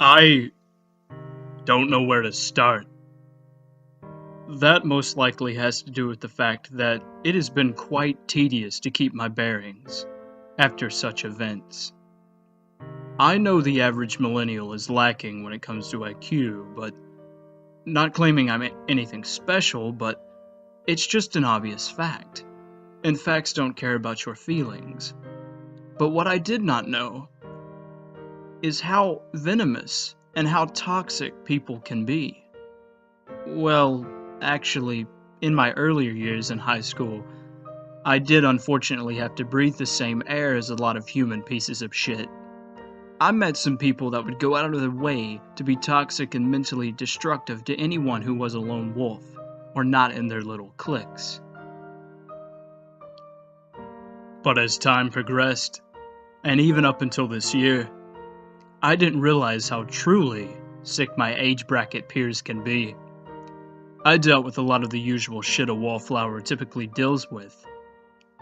I don't know where to start. That most likely has to do with the fact that it has been quite tedious to keep my bearings after such events. I know the average millennial is lacking when it comes to IQ, but not claiming I'm anything special, but it's just an obvious fact. And facts don't care about your feelings. But what I did not know is how venomous and how toxic people can be. Well, actually, in my earlier years in high school, I did unfortunately have to breathe the same air as a lot of human pieces of shit. I met some people that would go out of their way to be toxic and mentally destructive to anyone who was a lone wolf, or not in their little cliques. But as time progressed, and even up until this year, I didn't realize how truly sick my age bracket peers can be. I dealt with a lot of the usual shit a wallflower typically deals with,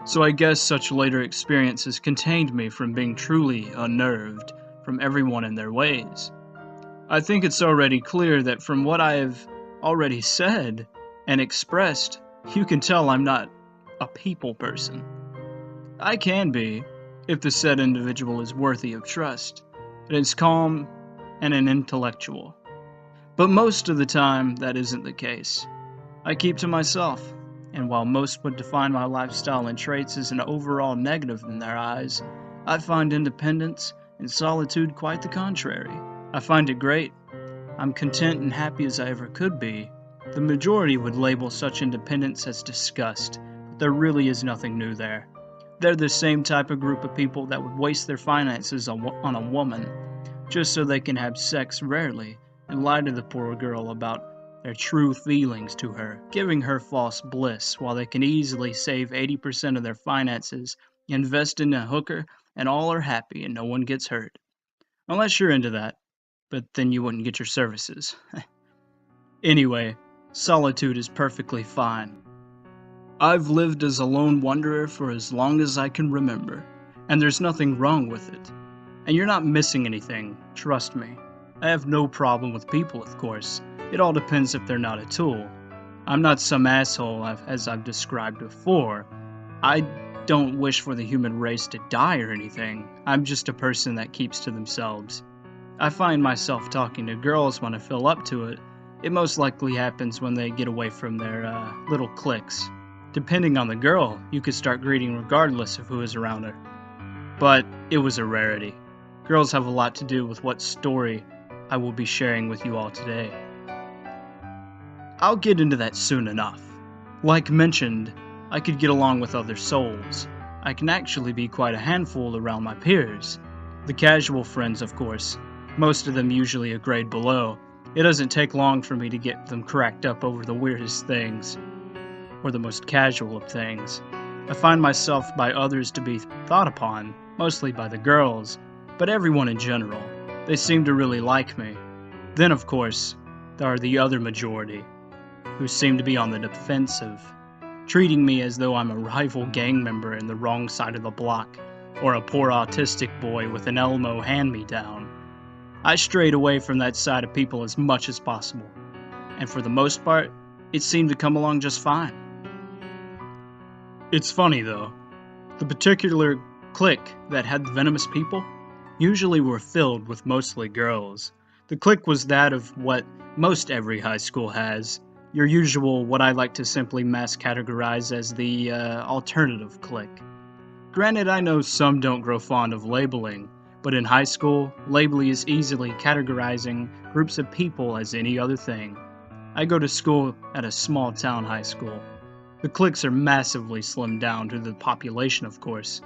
so I guess such later experiences contained me from being truly unnerved from everyone in their ways. I think it's already clear that from what I have already said and expressed, you can tell I'm not a people person. I can be, if the said individual is worthy of trust, and is calm and an intellectual. But most of the time, that isn't the case. I keep to myself, and while most would define my lifestyle and traits as an overall negative in their eyes, I find independence and solitude quite the contrary. I find it great. I'm content and happy as I ever could be. The majority would label such independence as disgust, but there really is nothing new there. They're the same type of group of people that would waste their finances on a woman, just so they can have sex rarely, and lie to the poor girl about their true feelings to her, giving her false bliss while they can easily save 80% of their finances, invest in a hooker, and all are happy and no one gets hurt. Unless you're into that, but then you wouldn't get your services. Anyway, solitude is perfectly fine. I've lived as a lone wanderer for as long as I can remember, and there's nothing wrong with it. And you're not missing anything, trust me. I have no problem with people, of course. It all depends if they're not a tool. I'm not some asshole, as I've described before. I don't wish for the human race to die or anything. I'm just a person that keeps to themselves. I find myself talking to girls when I feel up to it. It most likely happens when they get away from their little cliques. Depending on the girl, you could start greeting regardless of who is around her. But it was a rarity. Girls have a lot to do with what story I will be sharing with you all today. I'll get into that soon enough. Like mentioned, I could get along with other souls. I can actually be quite a handful around my peers. The casual friends, of course. Most of them usually a grade below. It doesn't take long for me to get them cracked up over the weirdest things, or the most casual of things. I find myself by others to be thought upon, mostly by the girls, but everyone in general. They seem to really like me. Then, of course, there are the other majority, who seem to be on the defensive, treating me as though I'm a rival gang member in the wrong side of the block, or a poor autistic boy with an Elmo hand-me-down. I strayed away from that side of people as much as possible, and for the most part, it seemed to come along just fine. It's funny though, the particular clique that had the venomous people usually were filled with mostly girls. The clique was that of what most every high school has, your usual what I like to simply mass categorize as the alternative clique. Granted, I know some don't grow fond of labeling, but in high school, labeling is easily categorizing groups of people as any other thing. I go to school at a small town high school. The cliques are massively slimmed down to the population, of course.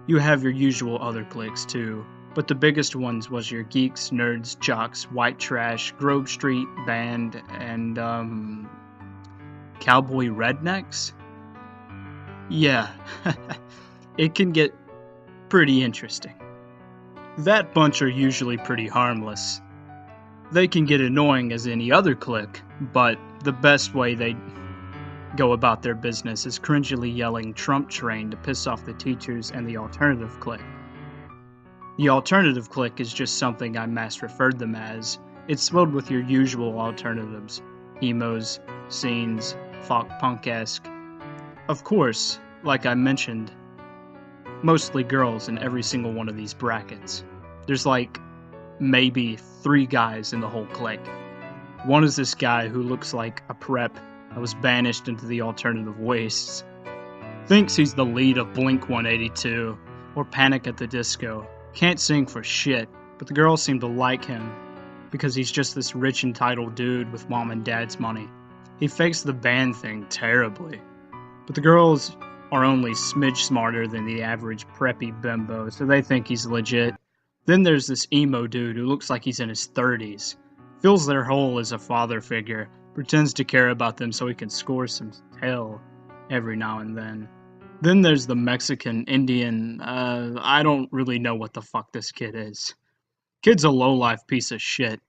You have your usual other cliques too, but the biggest ones was your geeks, nerds, jocks, white trash, Grove Street, band, and cowboy rednecks? Yeah, it can get pretty interesting. That bunch are usually pretty harmless. They can get annoying as any other clique, but the best way they go about their business is cringily yelling Trump train to piss off the teachers and the alternative clique. The alternative clique is just something I mass referred them as. It's filled with your usual alternatives. Emos, scenes, folk punk-esque. Of course, like I mentioned, mostly girls in every single one of these brackets. There's like maybe 3 guys in the whole clique. One is this guy who looks like a prep that was banished into the alternative wastes. Thinks he's the lead of Blink-182 or Panic at the Disco. Can't sing for shit, but the girls seem to like him because he's just this rich entitled dude with mom and dad's money. He fakes the band thing terribly, but the girls are only smidge smarter than the average preppy bimbo, so they think he's legit. Then there's this emo dude who looks like he's in his 30s. Fills their hole as a father figure, pretends to care about them so he can score some tail every now and then. Then there's the Mexican Indian, I don't really know what the fuck this kid is. Kid's a lowlife piece of shit.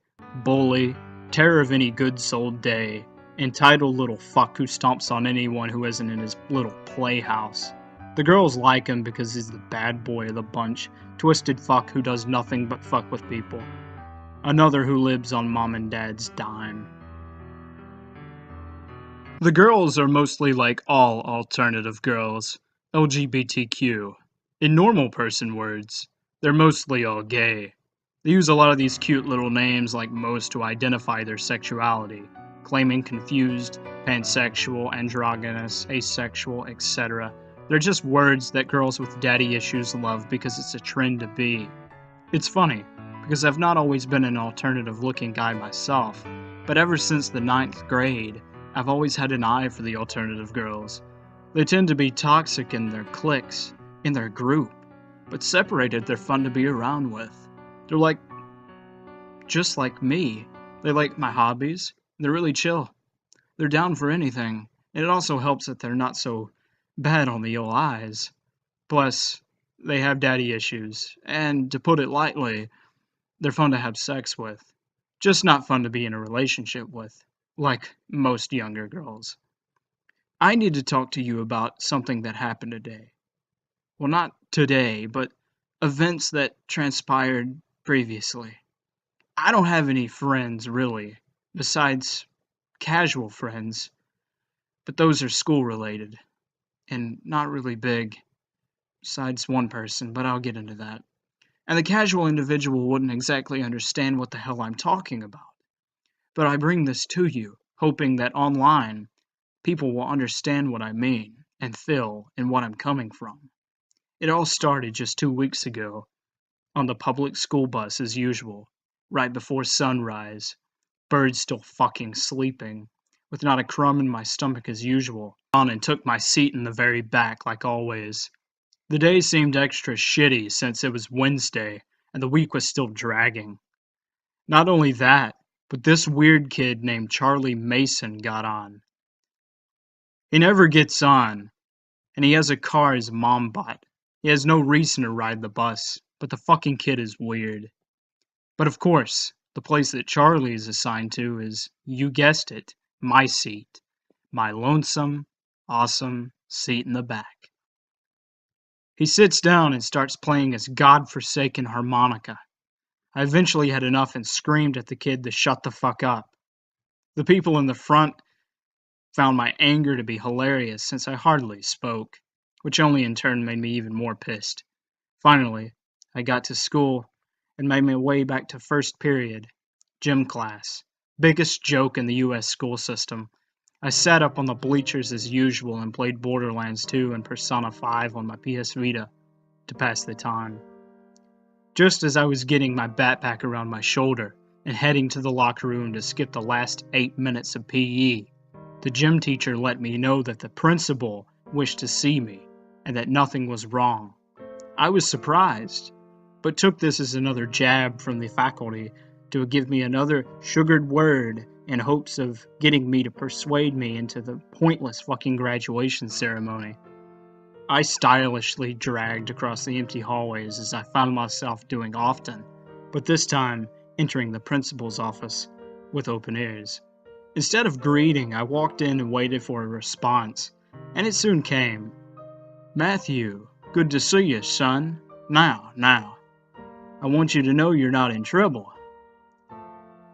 Bully, terror of any good-souled day, entitled little fuck who stomps on anyone who isn't in his little playhouse. The girls like him because he's the bad boy of the bunch, twisted fuck who does nothing but fuck with people. Another who lives on mom and dad's dime. The girls are mostly like all alternative girls, LGBTQ. In normal person words, they're mostly all gay. They use a lot of these cute little names like most to identify their sexuality, claiming confused, pansexual, androgynous, asexual, etc. They're just words that girls with daddy issues love because it's a trend to be. It's funny, because I've not always been an alternative looking guy myself, but ever since the 9th grade, I've always had an eye for the alternative girls. They tend to be toxic in their cliques, in their group, but separated they're fun to be around with. They're like, just like me. They like my hobbies, they're really chill. They're down for anything, and it also helps that they're not so bad on the old eyes. Plus, they have daddy issues, and to put it lightly, they're fun to have sex with. Just not fun to be in a relationship with, like most younger girls. I need to talk to you about something that happened today. Well, not today, but events that transpired previously. I don't have any friends, really, besides casual friends, but those are school-related, and not really big, besides one person, but I'll get into that. And the casual individual wouldn't exactly understand what the hell I'm talking about. But I bring this to you, hoping that online, people will understand what I mean, and feel, and what I'm coming from. It all started just 2 weeks ago, on the public school bus as usual, right before sunrise, birds still fucking sleeping, with not a crumb in my stomach as usual, on and took my seat in the very back like always. The day seemed extra shitty since it was Wednesday, and the week was still dragging. Not only that, but this weird kid named Charlie Mason got on. He never gets on, and he has a car his mom bought. He has no reason to ride the bus, but the fucking kid is weird. But of course, the place that Charlie is assigned to is, you guessed it, my seat. My lonesome, awesome seat in the back. He sits down and starts playing his godforsaken harmonica. I eventually had enough and screamed at the kid to shut the fuck up. The people in the front found my anger to be hilarious since I hardly spoke, which only in turn made me even more pissed. Finally, I got to school and made my way back to first period, gym class. Biggest joke in the US school system. I sat up on the bleachers as usual and played Borderlands 2 and Persona 5 on my PS Vita to pass the time. Just as I was getting my backpack around my shoulder and heading to the locker room to skip the last 8 minutes of PE, the gym teacher let me know that the principal wished to see me and that nothing was wrong. I was surprised, but took this as another jab from the faculty to give me another sugared word in hopes of getting me to persuade me into the pointless fucking graduation ceremony. I stylishly dragged across the empty hallways as I found myself doing often, but this time entering the principal's office with open ears. Instead of greeting, I walked in and waited for a response, and it soon came. "Matthew, good to see you, son. Now. I want you to know you're not in trouble."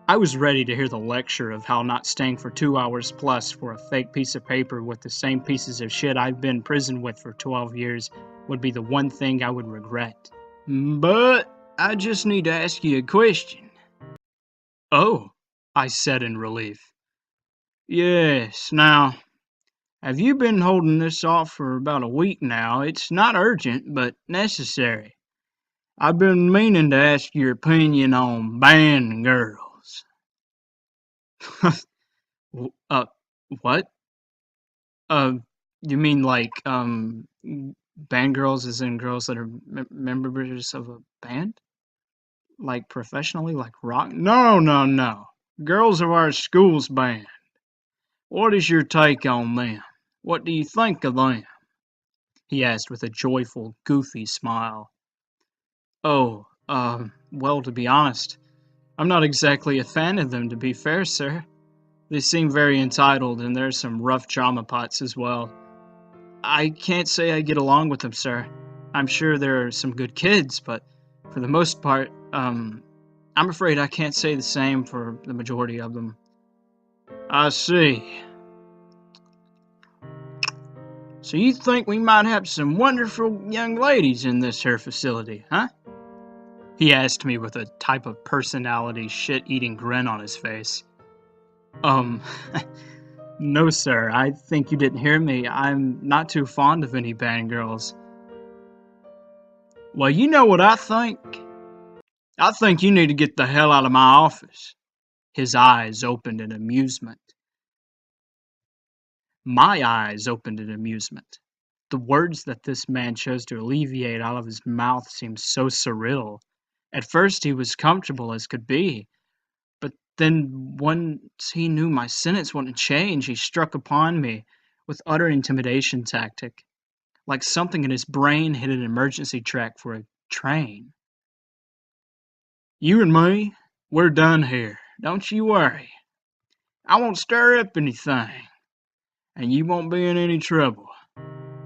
I was ready to hear the lecture of how not staying for 2 hours plus for a fake piece of paper with the same pieces of shit I've been in prison with for 12 years would be the one thing I would regret. "But I just need to ask you a question." "Oh," I said in relief. "Yes, now, have you been holding this off for about a week now? It's not urgent, but necessary. I've been meaning to ask your opinion on band girls." What? Uh, you mean like, band girls as in girls that are members of a band? Like professionally, like rock? No, no, no. Girls of our school's band. What is your take on them? What do you think of them?" he asked with a joyful, goofy smile. "Oh, well, to be honest, I'm not exactly a fan of them, to be fair, sir. They seem very entitled, and there's some rough drama pots as well. I can't say I get along with them, sir. I'm sure there are some good kids, but for the most part, I'm afraid I can't say the same for the majority of them." "I see. So you think we might have some wonderful young ladies in this here facility, huh?" he asked me with a type of personality shit-eating grin on his face. Um, no, sir, I think you didn't hear me. I'm not too fond of any band girls." "Well, you know what I think? I think you need to get the hell out of my office." His eyes opened in amusement. My eyes opened in amusement. The words that this man chose to alleviate out of his mouth seemed so surreal. At first he was comfortable as could be, but then once he knew my sentence wouldn't change, he struck upon me with utter intimidation tactic, like something in his brain hit an emergency track for a train. "You and me, we're done here. Don't you worry. I won't stir up anything, and you won't be in any trouble.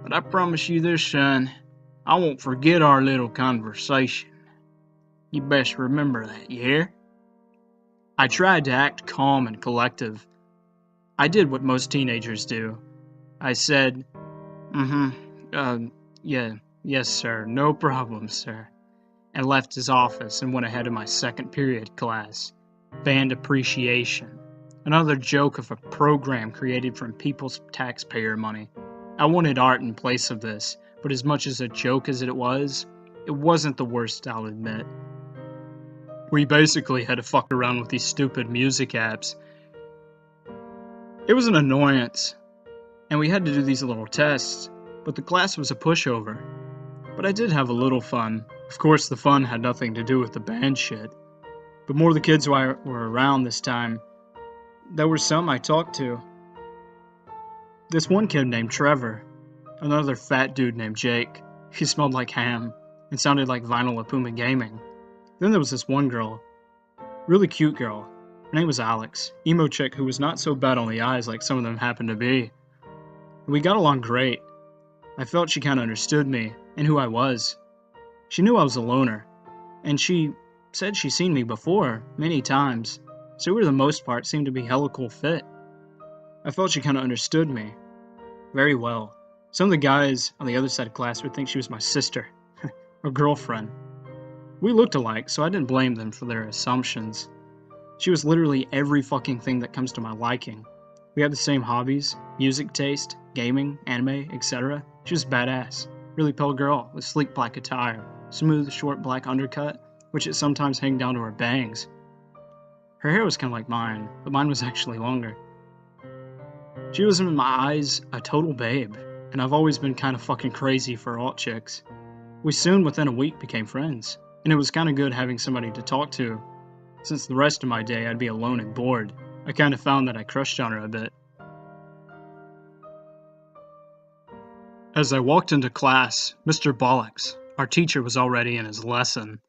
But I promise you this, son, I won't forget our little conversation. You best remember that, you hear?" I tried to act calm and collective. I did what most teenagers do. I said, uh, yeah, yes, sir, no problem, sir," and left his office and went ahead of my second period class, Band Appreciation, another joke of a program created from people's taxpayer money. I wanted art in place of this, but as much as a joke as it wasn't the worst, I'll admit. We basically had to fuck around with these stupid music apps. It was an annoyance, and we had to do these little tests, but the class was a pushover. But I did have a little fun. Of course, the fun had nothing to do with the band shit. But more the kids who were around this time, there were some I talked to. This one kid named Trevor, another fat dude named Jake. He smelled like ham and sounded like Vinyl Apuma Gaming. Then there was this one girl, really cute girl. Her name was Alex, emo chick who was not so bad on the eyes like some of them happened to be. We got along great. I felt she kinda understood me and who I was. She knew I was a loner, and she said she'd seen me before, many times, so we for the most part seemed to be hella cool fit. I felt she kinda understood me very well. Some of the guys on the other side of class would think she was my sister, or girlfriend. We looked alike, so I didn't blame them for their assumptions. She was literally every fucking thing that comes to my liking. We had the same hobbies, music taste, gaming, anime, etc. She was badass. Really pale girl with sleek black attire, smooth, short black undercut, which it sometimes hung down to her bangs. Her hair was kinda like mine, but mine was actually longer. She was, in my eyes, a total babe, and I've always been kinda fucking crazy for alt chicks. We soon, within a week, became friends, and it was kinda good having somebody to talk to, since the rest of my day I'd be alone and bored. I kinda found that I crushed on her a bit. As I walked into class, Mr. Bollocks, our teacher, was already in his lesson.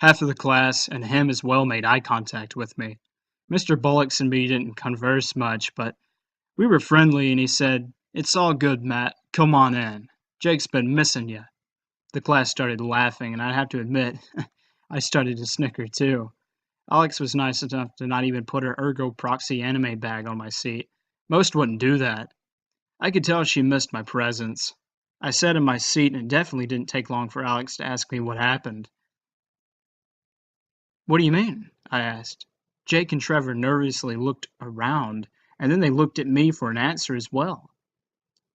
Half of the class and him as well made eye contact with me. Mr. Bollocks and me didn't converse much, but we were friendly, and he said, "It's all good, Matt. Come on in. Jake's been missing you." The class started laughing, and I have to admit, I started to snicker too. Alex was nice enough to not even put her Ergo Proxy anime bag on my seat. Most wouldn't do that. I could tell she missed my presence. I sat in my seat and it definitely didn't take long for Alex to ask me what happened. "What do you mean?" I asked. Jake and Trevor nervously looked around, and then they looked at me for an answer as well.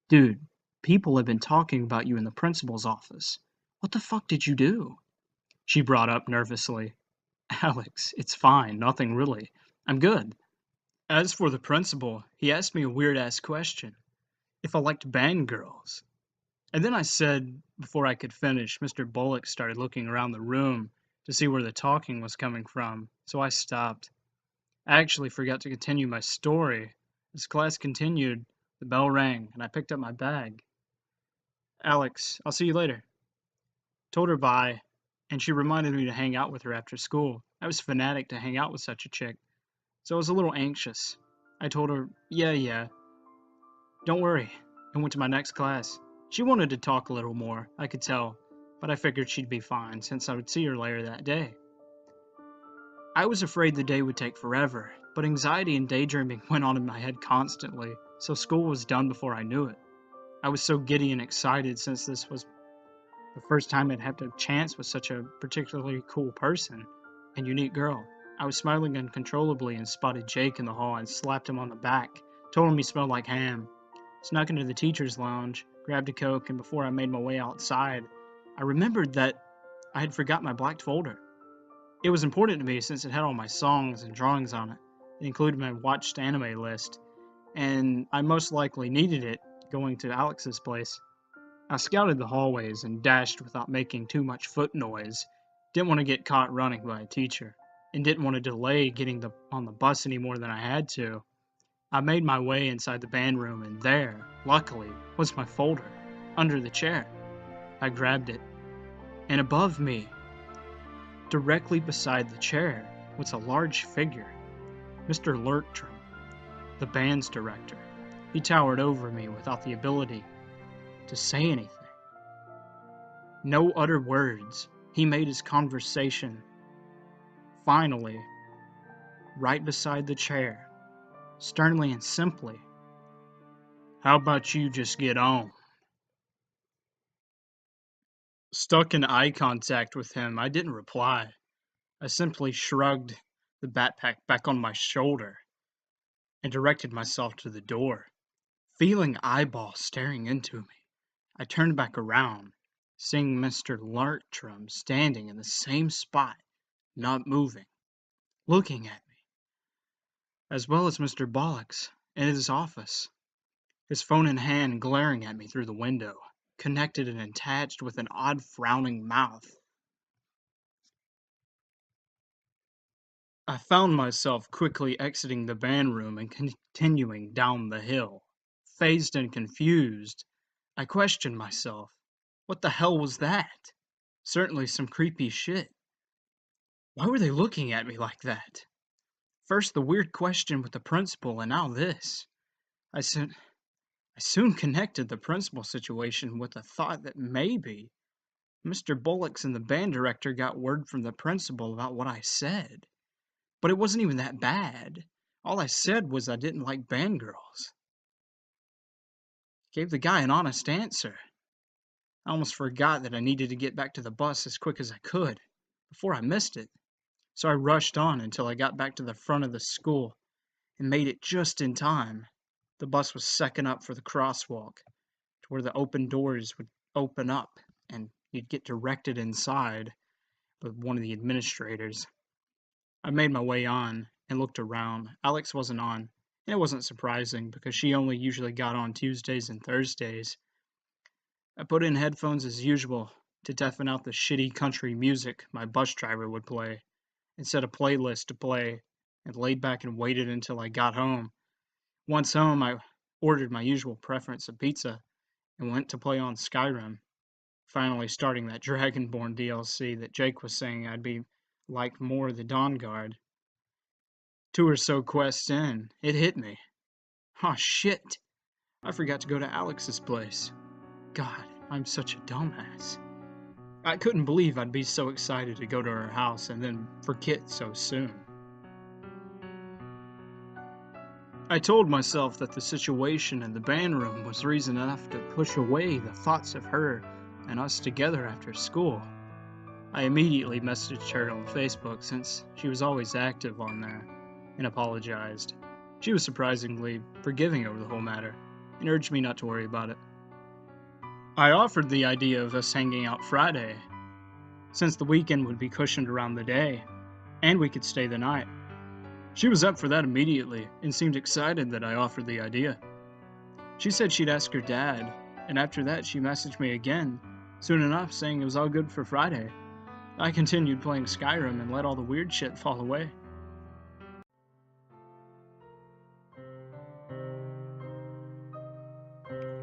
"Dude, people have been talking about you in the principal's office. What the fuck did you do?" She brought up nervously. "Alex, it's fine, nothing really. I'm good." As for the principal, he asked me a weird-ass question. If I liked band girls. And then I said, before I could finish, Mr. Bullock started looking around the room to see where the talking was coming from, so I stopped. I actually forgot to continue my story. As class continued, the bell rang, and I picked up my bag. "Alex, I'll see you later." Told her bye, and she reminded me to hang out with her after school. I was fanatic to hang out with such a chick, so I was a little anxious. I told her, yeah, don't worry, and went to my next class. She wanted to talk a little more, I could tell, but I figured she'd be fine since I would see her later that day. I was afraid the day would take forever, but anxiety and daydreaming went on in my head constantly, so school was done before I knew it. I was so giddy and excited since this was the first time I'd had a chance with such a particularly cool person and unique girl. I was smiling uncontrollably and spotted Jake in the hall and slapped him on the back, told him he smelled like ham. Snuck into the teacher's lounge, grabbed a Coke, and before I made my way outside, I remembered that I had forgot my black folder. It was important to me since it had all my songs and drawings on it. It included my watched anime list, and I most likely needed it going to Alex's place. I scouted the hallways and dashed without making too much foot noise. Didn't want to get caught running by a teacher, and didn't want to delay getting on the bus any more than I had to. I made my way inside the band room, and there, luckily, was my folder, under the chair. I grabbed it, and above me, directly beside the chair, was a large figure, Mr. Lertrum, the band's director. He towered over me without the ability to say anything. No other words. He made his conversation. Finally, right beside the chair, sternly and simply, "How about you just get on?" Stuck in eye contact with him, I didn't reply. I simply shrugged the backpack back on my shoulder and directed myself to the door. Feeling eyeballs staring into me, I turned back around, seeing Mr. Lartrum standing in the same spot, not moving, looking at me, as well as Mr. Bollocks in his office, his phone in hand glaring at me through the window, connected and attached with an odd frowning mouth. I found myself quickly exiting the band room and continuing down the hill. Phased and confused, I questioned myself. What the hell was that? Certainly some creepy shit. Why were they looking at me like that? First the weird question with the principal, and now this. I soon connected the principal situation with the thought that maybe Mr. Bullocks and the band director got word from the principal about what I said. But it wasn't even that bad. All I said was I didn't like band girls. Gave the guy an honest answer. I almost forgot that I needed to get back to the bus as quick as I could, before I missed it. So I rushed on until I got back to the front of the school and made it just in time. The bus was second up for the crosswalk, to where the open doors would open up and you'd get directed inside with one of the administrators. I made my way on and looked around. Alex wasn't on, and it wasn't surprising because she only usually got on Tuesdays and Thursdays. I put in headphones as usual to deafen out the shitty country music my bus driver would play, and set a playlist to play, and laid back and waited until I got home. Once home, I ordered my usual preference of pizza and went to play on Skyrim, finally starting that Dragonborn DLC that Jake was saying I'd be like more the Dawn Guard. 2 or so quests in, it hit me. Aw, shit! I forgot to go to Alex's place. God, I'm such a dumbass. I couldn't believe I'd be so excited to go to her house and then forget so soon. I told myself that the situation in the band room was reason enough to push away the thoughts of her and us together after school. I immediately messaged her on Facebook since she was always active on there and apologized. She was surprisingly forgiving over the whole matter and urged me not to worry about it. I offered the idea of us hanging out Friday, since the weekend would be cushioned around the day, and we could stay the night. She was up for that immediately and seemed excited that I offered the idea. She said she'd ask her dad, and after that she messaged me again, soon enough saying it was all good for Friday. I continued playing Skyrim and let all the weird shit fall away.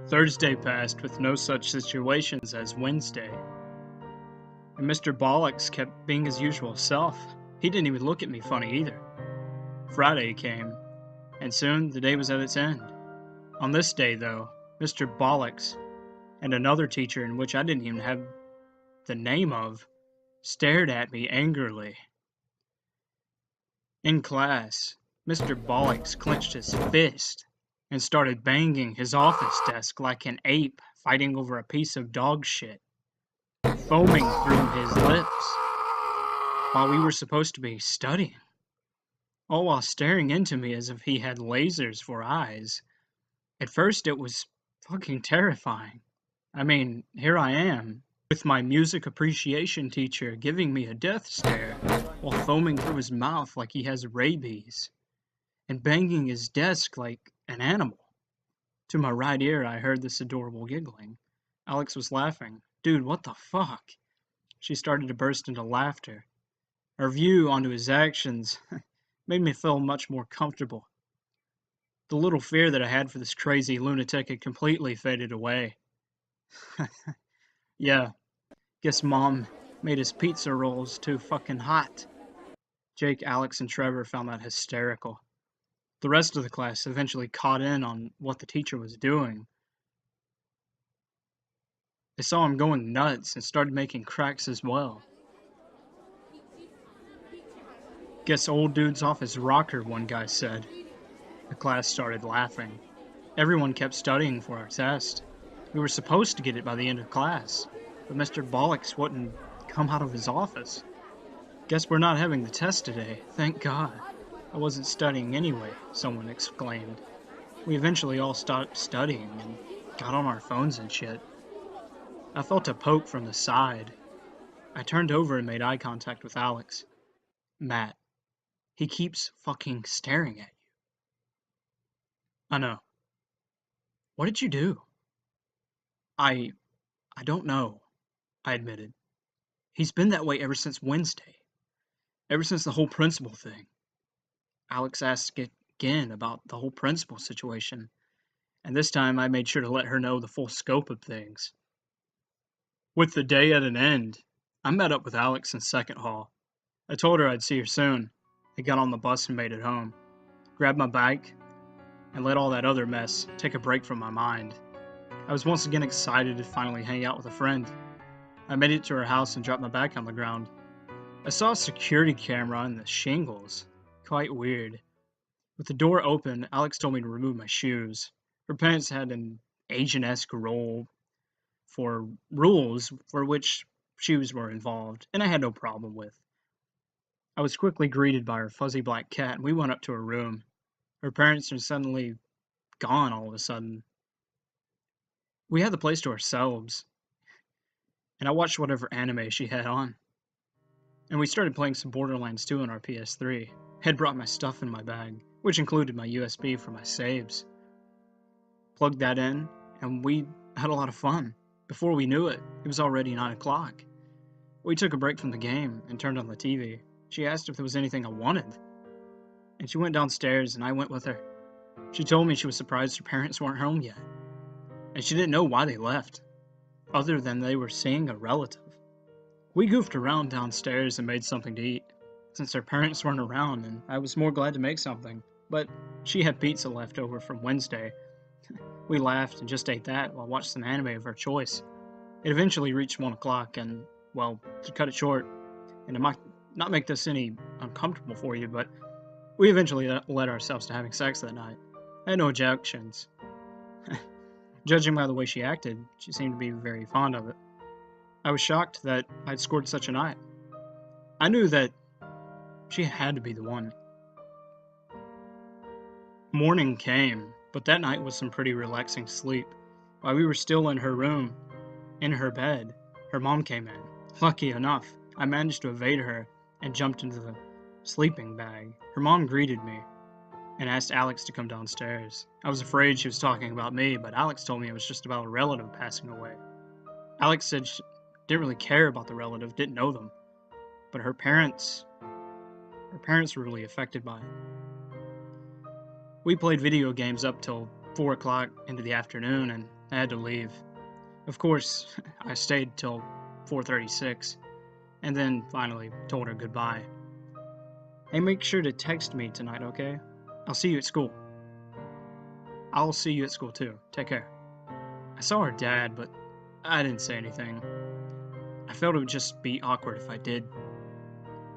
Thursday passed with no such situations as Wednesday, and Mr. Bollocks kept being his usual self. He didn't even look at me funny either. Friday came, and soon the day was at its end. On this day, though, Mr. Bollocks and another teacher, in which I didn't even have the name of, stared at me angrily. In class, Mr. Bollocks clenched his fist and started banging his office desk like an ape fighting over a piece of dog shit, foaming through his lips while we were supposed to be studying, all while staring into me as if he had lasers for eyes. At first it was fucking terrifying. I mean, here I am, with my music appreciation teacher giving me a death stare while foaming through his mouth like he has rabies, and banging his desk like an animal. To my right ear, I heard this adorable giggling. Alex was laughing. Dude, what the fuck? She started to burst into laughter. Her view onto his actions made me feel much more comfortable. The little fear that I had for this crazy lunatic had completely faded away. Yeah, guess Mom made his pizza rolls too fucking hot. Jake, Alex, and Trevor found that hysterical. The rest of the class eventually caught in on what the teacher was doing. They saw him going nuts and started making cracks as well. Guess old dude's off his rocker, one guy said. The class started laughing. Everyone kept studying for our test. We were supposed to get it by the end of class, but Mr. Bollocks wouldn't come out of his office. Guess we're not having the test today, thank God. I wasn't studying anyway, someone exclaimed. We eventually all stopped studying and got on our phones and shit. I felt a poke from the side. I turned over and made eye contact with Alex. Matt, he keeps fucking staring at you. I know. What did you do? I don't know, I admitted. He's been that way ever since Wednesday. Ever since the whole principal thing. Alex asked again about the whole principal situation, and this time I made sure to let her know the full scope of things. With the day at an end, I met up with Alex in Second Hall. I told her I'd see her soon. I got on the bus and made it home, grabbed my bike, and let all that other mess take a break from my mind. I was once again excited to finally hang out with a friend. I made it to her house and dropped my bike on the ground. I saw a security camera in the shingles. Quite weird. With the door open, Alex told me to remove my shoes. Her parents had an Asian-esque rules for which shoes were involved, and I had no problem with. I was quickly greeted by her fuzzy black cat, and we went up to her room. Her parents were suddenly gone all of a sudden. We had the place to ourselves, and I watched whatever anime she had on. And we started playing some Borderlands 2 on our PS3. I had brought my stuff in my bag, which included my USB for my saves. Plugged that in, and we had a lot of fun. Before we knew it, it was already 9 o'clock. We took a break from the game and turned on the TV. She asked if there was anything I wanted, and she went downstairs and I went with her. She told me she was surprised her parents weren't home yet, and she didn't know why they left, other than they were seeing a relative. We goofed around downstairs and made something to eat, since her parents weren't around and I was more glad to make something, but she had pizza left over from Wednesday. We laughed and just ate that while I watched some anime of our choice. It eventually reached 1 o'clock and Well, to cut it short, and it might not make this any uncomfortable for you, but we eventually led ourselves to having sex that night. I had no objections. Judging by the way she acted, she seemed to be very fond of it. I was shocked that I'd scored such a night. I knew that she had to be the one. Morning came, but that night was some pretty relaxing sleep. While we were still in her room, in her bed, her mom came in. Lucky enough, I managed to evade her and jumped into the sleeping bag. Her mom greeted me and asked Alex to come downstairs. I was afraid she was talking about me, but Alex told me it was just about a relative passing away. Alex said she didn't really care about the relative, didn't know them, but her parents were really affected by it. We played video games up till 4 o'clock into the afternoon, and I had to leave. Of course, I stayed till 4:36, and then finally told her goodbye. Hey, make sure to text me tonight, okay? I'll see you at school. I'll see you at school too. Take care. I saw her dad, but I didn't say anything. I felt it would just be awkward if I did.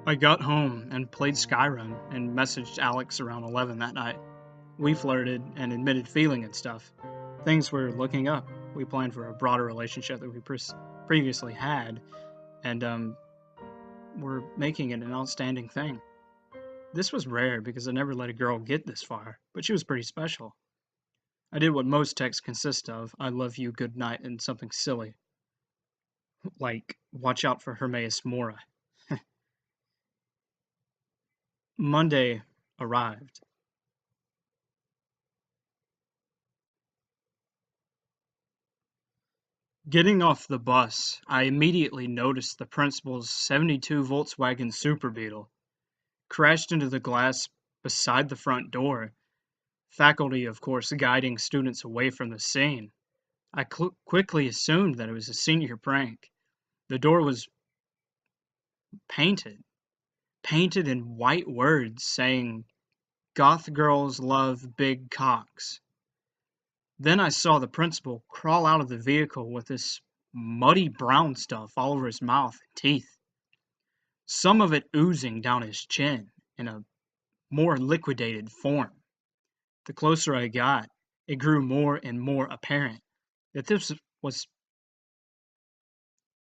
I got home and played Skyrim and messaged Alex around 11 that night. We flirted and admitted feeling and stuff. Things were looking up. We planned for a broader relationship that we previously had, and we're making it an outstanding thing. This was rare because I never let a girl get this far, but she was pretty special. I did what most texts consist of: I love you, good night, and something silly. Like, watch out for Hermaeus Mora. Monday arrived. Getting off the bus, I immediately noticed the principal's 72 Volkswagen Super Beetle crashed into the glass beside the front door. Faculty, of course, guiding students away from the scene. I quickly assumed that it was a senior prank. The door was painted in white words saying, "Goth girls love big cocks." Then I saw the principal crawl out of the vehicle with this muddy brown stuff all over his mouth and teeth, some of it oozing down his chin in a more liquidated form. The closer I got, it grew more and more apparent that was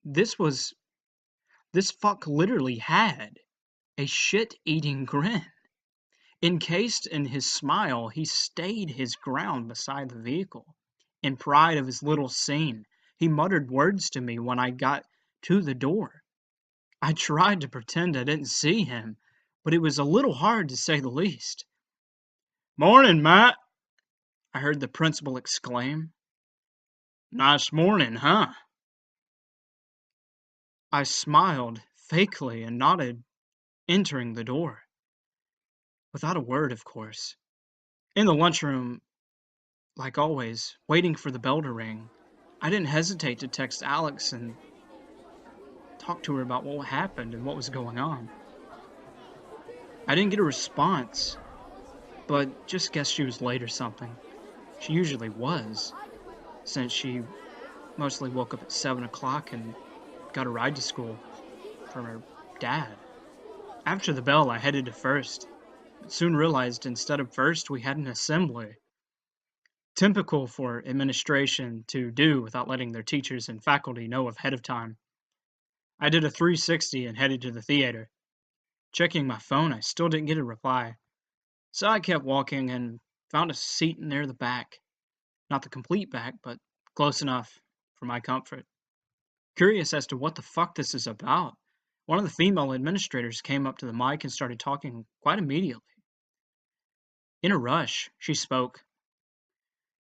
this was this fuck literally had a shit-eating grin. Encased in his smile, he stayed his ground beside the vehicle. In pride of his little scene, he muttered words to me when I got to the door. I tried to pretend I didn't see him, but it was a little hard to say the least. "Morning, Matt," I heard the principal exclaim. "Nice morning, huh?" I smiled fakely and nodded, entering the door. Without a word, of course. In the lunchroom, like always, waiting for the bell to ring, I didn't hesitate to text Alex and talk to her about what happened and what was going on. I didn't get a response, but just guessed she was late or something. She usually was, since she mostly woke up at 7 o'clock and got a ride to school from her dad. After the bell, I headed to first, but soon realized instead of first, we had an assembly. Typical for administration to do without letting their teachers and faculty know ahead of time. I did a 360 and headed to the theater. Checking my phone, I still didn't get a reply, so I kept walking and found a seat near the back. Not the complete back, but close enough for my comfort. Curious as to what the fuck this is about, one of the female administrators came up to the mic and started talking quite immediately. In a rush, she spoke.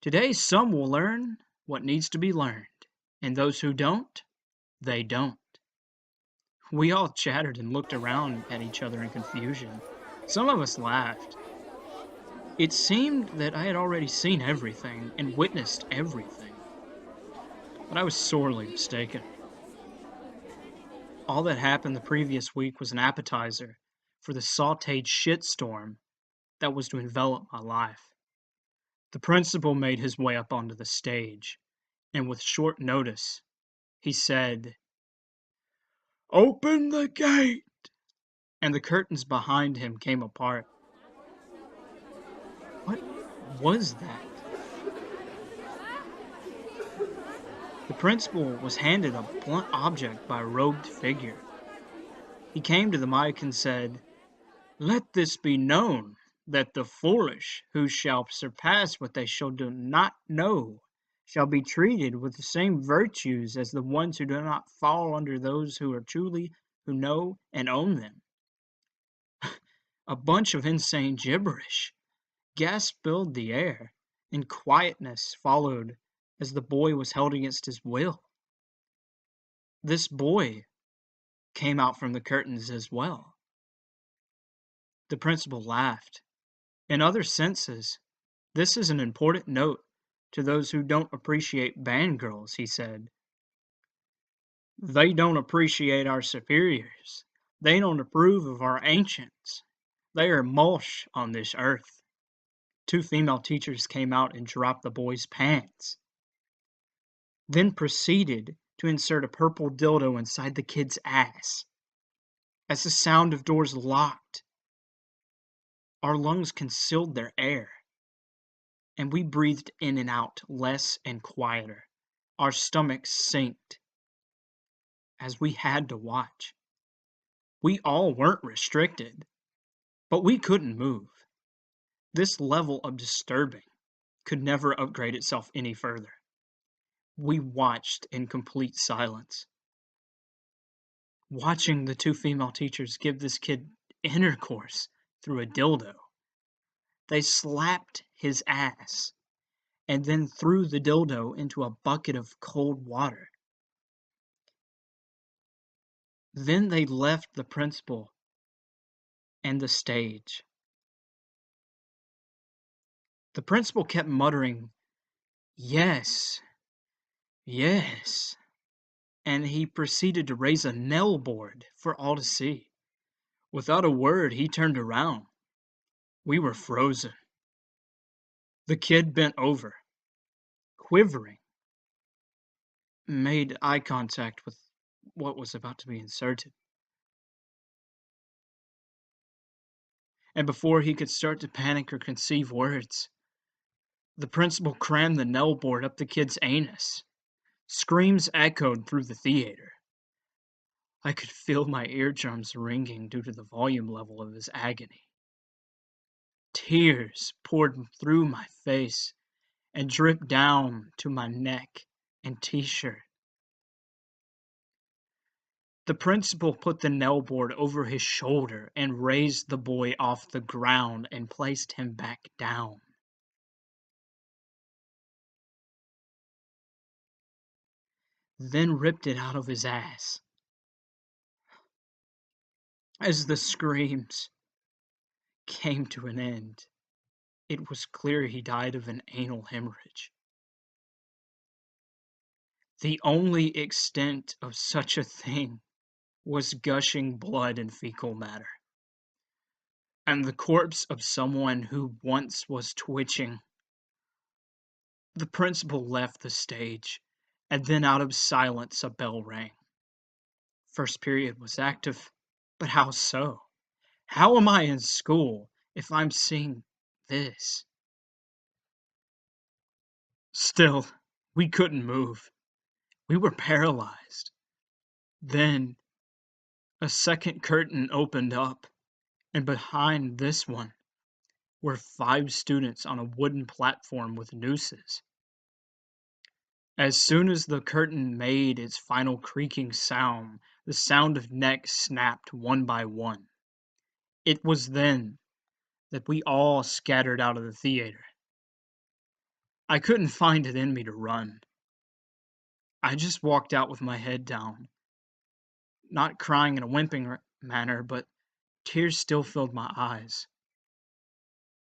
"Today some will learn what needs to be learned, and those who don't, they don't." We all chattered and looked around at each other in confusion. Some of us laughed. It seemed that I had already seen everything and witnessed everything, but I was sorely mistaken. All that happened the previous week was an appetizer for the sautéed shitstorm that was to envelop my life. The principal made his way up onto the stage, and with short notice, he said, "Open the gate!" And the curtains behind him came apart. What was that? The principal was handed a blunt object by a robed figure. He came to the mic and said, "Let this be known, that the foolish who shall surpass what they shall do not know shall be treated with the same virtues as the ones who do not fall under those who are truly who know and own them." A bunch of insane gibberish. Gas filled the air, and quietness followed as the boy was held against his will. This boy came out from the curtains as well. The principal laughed. In other senses, this is an important note to those who don't appreciate band girls, he said. They don't appreciate our superiors. They don't approve of our ancients. They are mush on this earth. Two female teachers came out and dropped the boy's pants, then proceeded to insert a purple dildo inside the kid's ass. As the sound of doors locked, our lungs concealed their air, and we breathed in and out less and quieter. Our stomachs sinked as we had to watch. We all weren't restricted, but we couldn't move. This level of disturbing could never upgrade itself any further. We watched in complete silence, watching the two female teachers give this kid intercourse through a dildo. They slapped his ass and then threw the dildo into a bucket of cold water. Then they left the principal and the stage. The principal kept muttering, "Yes, yes," and he proceeded to raise a nail board for all to see. Without a word, he turned around. We were frozen. The kid bent over, quivering, made eye contact with what was about to be inserted. And before he could start to panic or conceive words, the principal crammed the nail board up the kid's anus. Screams echoed through the theater. I could feel my eardrums ringing due to the volume level of his agony. Tears poured through my face and dripped down to my neck and t-shirt. The principal put the nail board over his shoulder and raised the boy off the ground and placed him back down. Then ripped it out of his ass. As the screams came to an end, it was clear he died of an anal hemorrhage. The only extent of such a thing was gushing blood and fecal matter, and the corpse of someone who once was twitching. The principal left the stage, and then out of silence a bell rang. First period was active, but how so? How am I in school if I'm seeing this? Still, we couldn't move. We were paralyzed. Then, a second curtain opened up, and behind this one were 5 students on a wooden platform with nooses. As soon as the curtain made its final creaking sound, the sound of necks snapped one by one. It was then that we all scattered out of the theater. I couldn't find it in me to run. I just walked out with my head down, not crying in a whimpering manner, but tears still filled my eyes.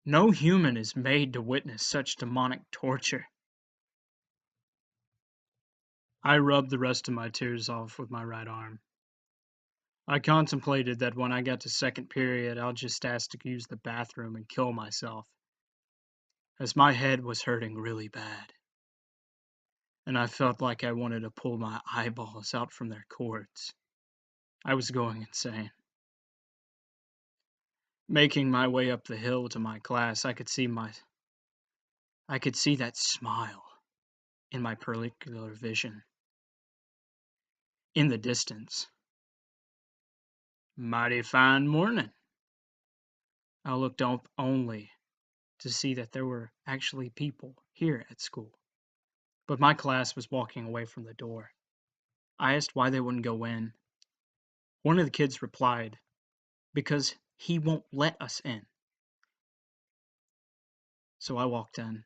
No human is made to witness such demonic torture. I rubbed the rest of my tears off with my right arm. I contemplated that when I got to second period, I'll just ask to use the bathroom and kill myself, as my head was hurting really bad, and I felt like I wanted to pull my eyeballs out from their cords. I was going insane. Making my way up the hill to my class, I could see that smile in my perpendicular vision. In the distance. Mighty fine morning. I looked up only to see that there were actually people here at school. But my class was walking away from the door. I asked why they wouldn't go in. One of the kids replied, "Because he won't let us in." So I walked in.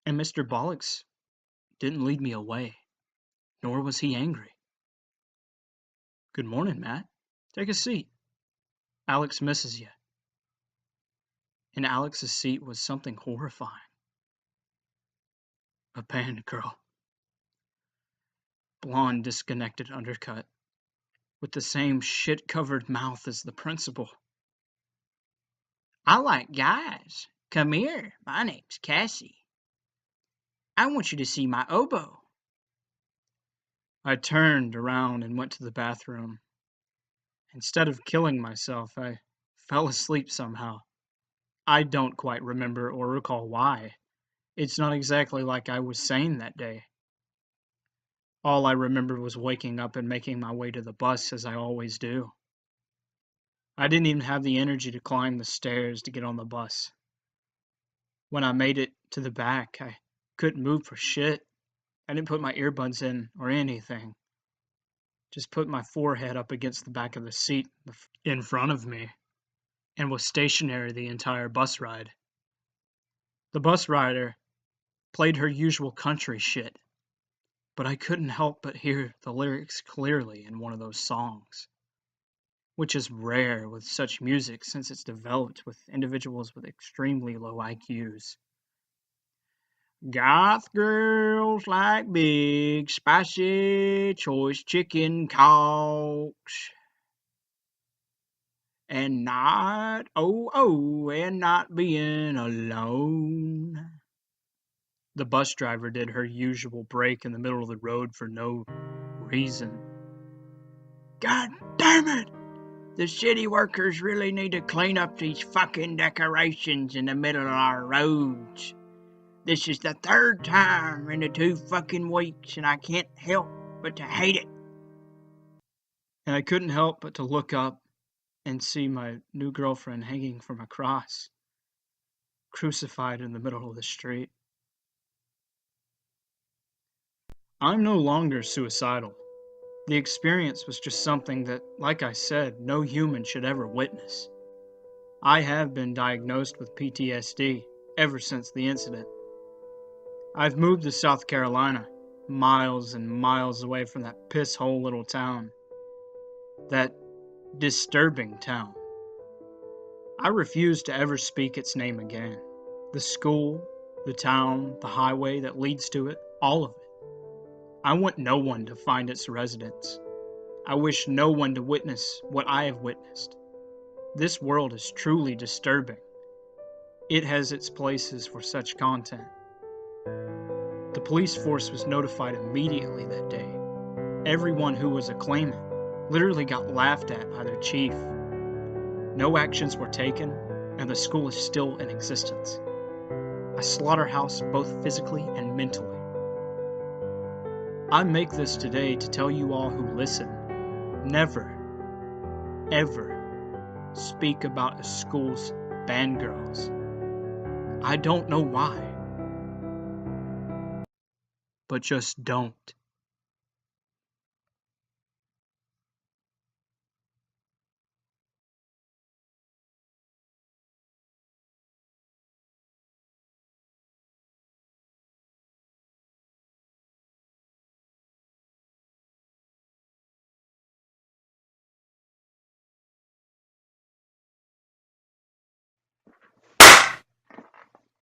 And Mr. Bollocks didn't lead me away, nor was he angry. "Good morning, Matt. Take a seat. Alex misses you." In Alex's seat was something horrifying. A band girl. Blonde, disconnected undercut, with the same shit-covered mouth as the principal. "I like guys. Come here. My name's Cassie. I want you to see my oboe." I turned around and went to the bathroom. Instead of killing myself, I fell asleep somehow. I don't quite remember or recall why. It's not exactly like I was sane that day. All I remembered was waking up and making my way to the bus as I always do. I didn't even have the energy to climb the stairs to get on the bus. When I made it to the back, I couldn't move for shit. I didn't put my earbuds in or anything. Just put my forehead up against the back of the seat in front of me and was stationary the entire bus ride. The bus rider played her usual country shit, but I couldn't help but hear the lyrics clearly in one of those songs, which is rare with such music since it's developed with individuals with extremely low IQs. "Goth girls like big, spicy, choice chicken cocks. And not, and not being alone." The bus driver did her usual break in the middle of the road for no reason. "God damn it! The city workers really need to clean up these fucking decorations in the middle of our roads. This is the third time in the 2 fucking weeks, and I can't help but to hate it." And I couldn't help but to look up and see my new girlfriend hanging from a cross, crucified in the middle of the street. I'm no longer suicidal. The experience was just something that, like I said, no human should ever witness. I have been diagnosed with PTSD ever since the incident. I've moved to South Carolina, miles and miles away from that piss-hole little town. That disturbing town. I refuse to ever speak its name again. The school, the town, the highway that leads to it, all of it. I want no one to find its residents. I wish no one to witness what I have witnessed. This world is truly disturbing. It has its places for such content. The police force was notified immediately that day. Everyone who was a claimant literally got laughed at by their chief. No actions were taken, and the school is still in existence. A slaughterhouse both physically and mentally. I make this today to tell you all who listen, never, ever speak about a school's band girls. I don't know why, but just don't.